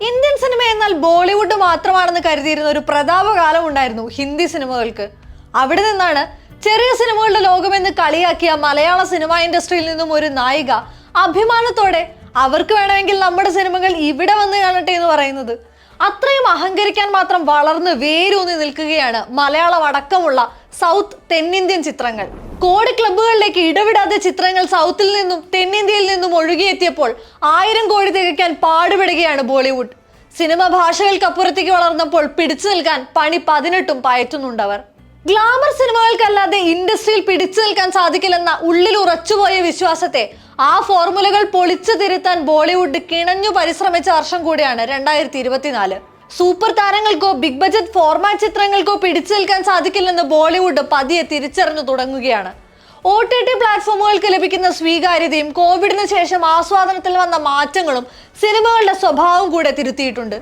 Indian cinema എന്നാൽ ബോളിവുഡ് മാത്രമാണെന്ന് കരുതിയിരുന്ന ഒരു പ്രതാപകാലം ഉണ്ടായിരുന്നു ഹിന്ദി സിനിമകൾക്ക്. അവിടെ നിന്നാണ് ചെറിയ സിനിമകളുടെ ലോകമെന്ന് കളിയാക്കിയ മലയാള സിനിമാ ഇൻഡസ്ട്രിയിൽ നിന്നും ഒരു നായിക അഭിമാനത്തോടെ അവർക്ക് വേണമെങ്കിൽ നമ്മുടെ സിനിമകൾ ഇവിടെ വന്ന് കാണട്ടെ എന്ന് പറയുന്നത്. അത്രയും അഹങ്കരിക്കാൻ മാത്രം വളർന്ന് വേരൂന്നി നിൽക്കുകയാണ് മലയാളം അടക്കമുള്ള സൗത്ത് തെന്നിന്ത്യൻ ചിത്രങ്ങൾ. കോടി ക്ലബ്ബുകളിലേക്ക് ഇടവിടാതെ ചിത്രങ്ങൾ സൗത്തിൽ നിന്നും തെന്നിന്ത്യയിൽ നിന്നും ഒഴുകിയെത്തിയപ്പോൾ 1000 കോടി തികയ്ക്കാൻ പാടുപെടുകയാണ് ബോളിവുഡ്. സിനിമ ഭാഷകൾക്കപ്പുറത്തേക്ക് വളർന്നപ്പോൾ പിടിച്ചു നിൽക്കാൻ പണി 18 പയറ്റുന്നുണ്ടവർ. ഗ്ലാമർ സിനിമകൾക്കല്ലാതെ ഇൻഡസ്ട്രിയിൽ പിടിച്ചു നിൽക്കാൻ സാധിക്കില്ലെന്ന ഉള്ളിൽ ഉറച്ചുപോയ വിശ്വാസത്തെ ആ ഫോർമുലകൾ പൊളിച്ചു തിരുത്താൻ ബോളിവുഡ് കിണഞ്ഞു പരിശ്രമിച്ച വർഷം കൂടിയാണ് 2024. സൂപ്പർ താരങ്ങൾക്കോ ബിഗ് ബജറ്റ് ഫോർമാറ്റ് ചിത്രങ്ങൾക്കോ പിടിച്ചു നിൽക്കാൻ സാധിക്കില്ലെന്ന് ബോളിവുഡ് പതിയെ തിരിച്ചറിഞ്ഞു തുടങ്ങുകയാണ്. OTT പ്ലാറ്റ്ഫോമുകൾക്ക് ലഭിക്കുന്ന സ്വീകാര്യതയും കോവിഡിന് ശേഷം ആസ്വാദനത്തിൽ വന്ന മാറ്റങ്ങളും സിനിമകളുടെ സ്വഭാവം കൂടെ തിരുത്തിയിട്ടുണ്ട്.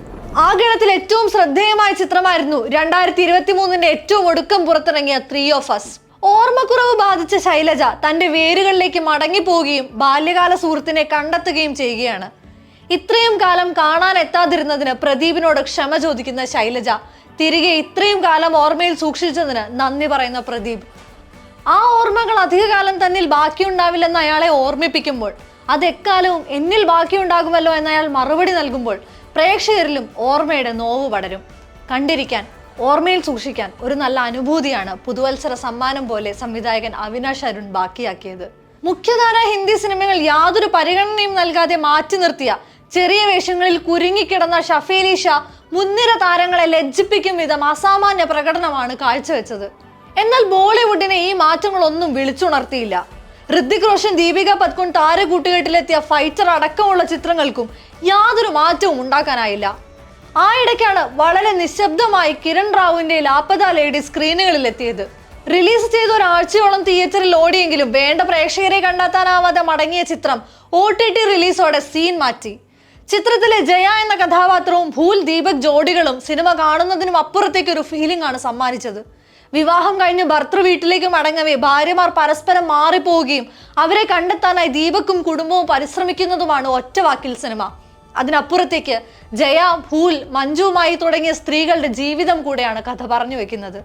ആ ഗണത്തിൽ ഏറ്റവും ശ്രദ്ധേയമായ ചിത്രമായിരുന്നു 2023 ഏറ്റവും ഒടുക്കം പുറത്തിറങ്ങിയ 3 of Us. ഓർമ്മക്കുറവ് ബാധിച്ച ശൈലജ തന്റെ വേരുകളിലേക്ക് മടങ്ങിപ്പോവുകയും ബാല്യകാല സുഹൃത്തിനെ കണ്ടെത്തുകയും ചെയ്യുകയാണ്. ഇത്രയും കാലം കാണാൻ എത്താതിരുന്നതിന് പ്രദീപിനോട് ക്ഷമ ചോദിക്കുന്ന ശൈലജ തിരികെ ഇത്രയും കാലം ഓർമ്മയിൽ സൂക്ഷിച്ചതിന് നന്ദി പറയുന്ന പ്രദീപ്. ആ ഓർമ്മകൾ അധികകാലം തന്നിൽ ബാക്കിയുണ്ടാവില്ലെന്ന് അയാളെ ഓർമ്മിപ്പിക്കുമ്പോൾ അത് എക്കാലവും എന്നിൽ ബാക്കിയുണ്ടാകുമല്ലോ എന്നയാൾ മറുപടി നൽകുമ്പോൾ പ്രേക്ഷകരിലും ഓർമ്മയുടെ നോവ് പടരും. കണ്ടിരിക്കാൻ, ഓർമ്മയിൽ സൂക്ഷിക്കാൻ ഒരു നല്ല അനുഭൂതിയാണ് പുതുവത്സര സമ്മാനം പോലെ സംവിധായകൻ അവിനാഷ് അരുൺ ബാക്കിയാക്കിയത്. മുഖ്യധാര ഹിന്ദി സിനിമകൾ യാതൊരു പരിഗണനയും നൽകാതെ മാറ്റി നിർത്തിയ ചെറിയ വേഷങ്ങളിൽ കുരുങ്ങിക്കിടന്ന ഷഫീലി ഷാ മുൻനിര താരങ്ങളെ ലജ്ജിപ്പിക്കും വിധം അസാമാന്യ പ്രകടനമാണ് കാഴ്ചവെച്ചത്. എന്നാൽ ബോളിവുഡിനെ ഈ മാറ്റങ്ങളൊന്നും വിളിച്ചുണർത്തിയില്ല. ഋതിക് റോഷൻ, ദീപിക പദ്കോൺ താരകൂട്ടുകെട്ടിലെത്തിയ ഫൈറ്റർ അടക്കമുള്ള ചിത്രങ്ങൾക്കും യാതൊരു മാറ്റവും ഉണ്ടാക്കാനായില്ല. ആ ഇടയ്ക്കാണ് വളരെ നിശബ്ദമായി കിരൺ റാവുവിന്റെ ലാപ്പത ലേഡി സ്ക്രീനുകളിൽ എത്തിയത്. റിലീസ് ചെയ്ത ഒരാഴ്ചയോളം തിയേറ്ററിൽ ഓടിയെങ്കിലും വേണ്ട പ്രേക്ഷകരെ കണ്ടെത്താനാവാതെ മടങ്ങിയ ചിത്രം OTT റിലീസോടെ സീൻ മാറ്റി. ചിത്രത്തിലെ ജയ എന്ന കഥാപാത്രവും ഭൂൽ ദീപക് ജോഡികളും സിനിമ കാണുന്നതിനും അപ്പുറത്തേക്ക് ഒരു ഫീലിംഗ് ആണ് സമ്മാനിച്ചത്. വിവാഹം കഴിഞ്ഞ് ഭർത്തൃ വീട്ടിലേക്ക് മടങ്ങവേ ഭാര്യമാർ പരസ്പരം മാറിപ്പോവുകയും അവരെ കണ്ടെത്താനായി ദീപക്കും കുടുംബവും പരിശ്രമിക്കുന്നതുമാണ് ഒറ്റവാക്കിൽ സിനിമ. അതിനപ്പുറത്തേക്ക് ജയ, ഭൂൽ, മഞ്ജുവുമായി തുടങ്ങിയ സ്ത്രീകളുടെ ജീവിതം കൂടെയാണ് കഥ പറഞ്ഞു വെക്കുന്നത്.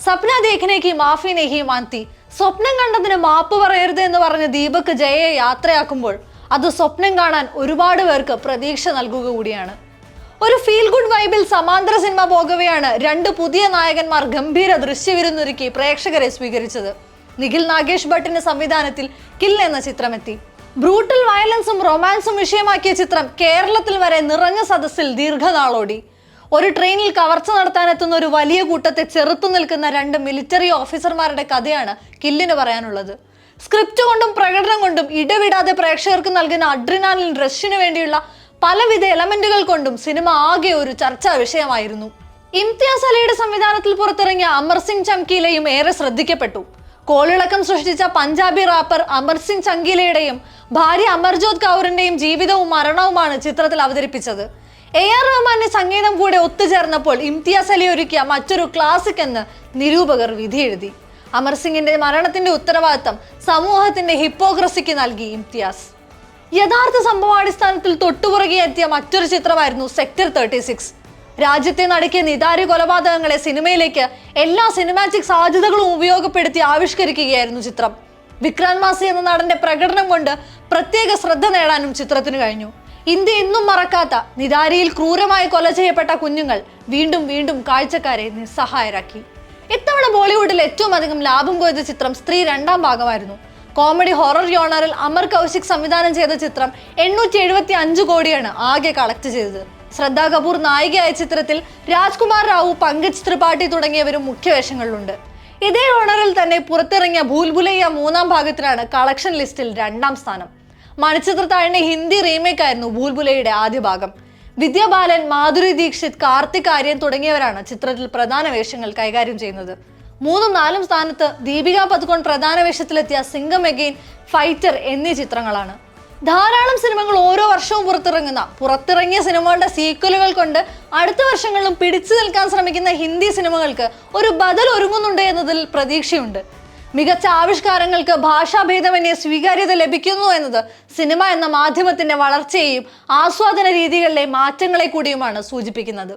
സപ്ന ദേഖ്നേക്ക് മാഫി നെഹി മാൻതി, സ്വപ്നം കണ്ടതിന് മാപ്പ് പറയരുത് എന്ന് പറഞ്ഞ് ദീപക് ജയയെ യാത്രയാക്കുമ്പോൾ അത് സ്വപ്നം കാണാൻ ഒരുപാട് പേർക്ക് പ്രതീക്ഷ നൽകുക കൂടിയാണ്. ഒരു ഫീൽ ഗുഡ് വൈബിൽ സമാന്തര സിനിമ പോകവെയാണ് 2 പുതിയ നായകന്മാർ ഗംഭീര ദൃശ്യവിരുന്നൊരുക്കി പ്രേക്ഷകരെ സ്വീകരിച്ചത്. നിഖിൽ നാഗേഷ് ഭട്ടിന്റെ സംവിധാനത്തിൽ കിൽ എന്ന ചിത്രമെത്തി. ബ്രൂട്ടൽ വയലൻസും റൊമാൻസും വിഷയമാക്കിയ ചിത്രം കേരളത്തിൽ വരെ നിറഞ്ഞ സദസ്സിൽ ദീർഘനാളോടി. ഒരു ട്രെയിനിൽ കവർച്ച നടത്താനെത്തുന്ന ഒരു വലിയ കൂട്ടത്തെ ചെറുത്തു നിൽക്കുന്ന 2 മിലിറ്ററി ഓഫീസർമാരുടെ കഥയാണ് കില്ലിന് പറയാനുള്ളത്. സ്ക്രിപ്റ്റ് കൊണ്ടും പ്രകടനം കൊണ്ടും ഇടവിടാതെ പ്രേക്ഷകർക്ക് നൽകുന്ന അഡ്രിനാലിൻ റഷിന് വേണ്ടിയുള്ള പലവിധ എലമെന്റുകൾ കൊണ്ടും സിനിമ ആകെ ഒരു ചർച്ചാ വിഷയമായിരുന്നു. ഇംതിയാസ് അലിയുടെ സംവിധാനത്തിൽ പുറത്തിറങ്ങിയ അമർ സിംഗ് ചംകീലയും ഏറെ ശ്രദ്ധിക്കപ്പെട്ടു. കോളിളക്കം സൃഷ്ടിച്ച പഞ്ചാബി റാപ്പർ അമർ സിംഗ് ചംകീലയുടെയും ഭാര്യ അമർജോത് കൗറിന്റെയും ജീവിതവും മരണവുമാണ് ചിത്രത്തിൽ അവതരിപ്പിച്ചത്. AR റഹ്മാന്റെ സംഗീതം കൂടെ ഒത്തുചേർന്നപ്പോൾ ഇംതിയാസ് അലി ഒരുക്കിയ മറ്റൊരു ക്ലാസിക് എന്ന് നിരൂപകർ വിധിയെഴുതി. അമർ സിംഗിന്റെ മരണത്തിന്റെ ഉത്തരവാദിത്തം സമൂഹത്തിന്റെ ഹിപ്പോക്രസിക്ക് നൽകി ഇംതിയാസ്. യഥാർത്ഥ സംഭവാടിസ്ഥാനത്തിൽ തൊട്ടുപുറകെ എത്തിയ മറ്റൊരു ചിത്രമായിരുന്നു സെക്ടർ 36. രാജ്യത്തെ നടുക്കിയ നിതാരി കൊലപാതകങ്ങളെ സിനിമയിലേക്ക് എല്ലാ സിനിമാറ്റിക് സാധ്യതകളും ഉപയോഗപ്പെടുത്തി ആവിഷ്കരിക്കുകയായിരുന്നു ചിത്രം. വിക്രാന്ത് മാസി എന്ന നടന്റെ പ്രകടനം കൊണ്ട് പ്രത്യേക ശ്രദ്ധ നേടാനും ചിത്രത്തിന് കഴിഞ്ഞു. ഇന്ത്യ ഇന്നും മറക്കാത്ത നിതാരിയിൽ ക്രൂരമായി കൊല ചെയ്യപ്പെട്ട കുഞ്ഞുങ്ങൾ വീണ്ടും വീണ്ടും കാഴ്ചക്കാരെ നിസ്സഹായരാക്കി. ഇത്തവണ ബോളിവുഡിൽ ഏറ്റവും അധികം ലാഭം കൊയ്ത ചിത്രം സ്ത്രീ 2ാം ഭാഗമായിരുന്നു. കോമഡി ഹൊറർ യോണറിൽ അമർ കൗശിക് സംവിധാനം ചെയ്ത ചിത്രം 875 കോടിയാണ് ആകെ കളക്ട് ചെയ്തത്. ശ്രദ്ധ കപൂർ നായികയായ ചിത്രത്തിൽ രാജ്കുമാർ റാവു, പങ്കജ് ത്രിപാഠി തുടങ്ങിയവരും മുഖ്യവേഷങ്ങളിലുണ്ട്. ഇതേ ഓണറിൽ തന്നെ പുറത്തിറങ്ങിയ ഭൂൽഭുലയ്യ 3ാം ഭാഗത്തിലാണ് കളക്ഷൻ ലിസ്റ്റിൽ 2ാം സ്ഥാനം. മണിച്ചിത്രത്താഴിന്റെ ഹിന്ദി റീമേക്ക് ആയിരുന്നു ഭൂൽഭുലയുടെ ആദ്യ ഭാഗം. വിദ്യ ബാലൻ, മാധുരി ദീക്ഷിത്, കാർത്തിക് ആര്യൻ തുടങ്ങിയവരാണ് ചിത്രത്തിൽ പ്രധാന വേഷങ്ങൾ കൈകാര്യം ചെയ്യുന്നത്. 3ഉം 4ഉം സ്ഥാനത്ത് ദീപിക പദുകോൺ പ്രധാന വേഷത്തിലെത്തിയ സിംഗം എഗെയിൻ, ഫൈറ്റർ എന്നീ ചിത്രങ്ങളാണ്. ധാരാളം സിനിമകൾ ഓരോ വർഷവും പുറത്തിറങ്ങിയ സിനിമകളുടെ സീക്വലുകൾ കൊണ്ട് അടുത്ത വർഷങ്ങളിലും പിടിച്ചു നിൽക്കാൻ ശ്രമിക്കുന്ന ഹിന്ദി സിനിമകൾക്ക് ഒരു ബദൽ ഒരുങ്ങുന്നുണ്ട് എന്നതിൽ പ്രതീക്ഷയുണ്ട്. മികച്ച ആവിഷ്കാരങ്ങൾക്ക് ഭാഷാഭേദമന്യേ സ്വീകാര്യത ലഭിക്കുന്നു എന്നത് സിനിമ എന്ന മാധ്യമത്തിന്റെ വളർച്ചയെയും ആസ്വാദന രീതികളിലെ മാറ്റങ്ങളെ കൂടിയുമാണ് സൂചിപ്പിക്കുന്നത്.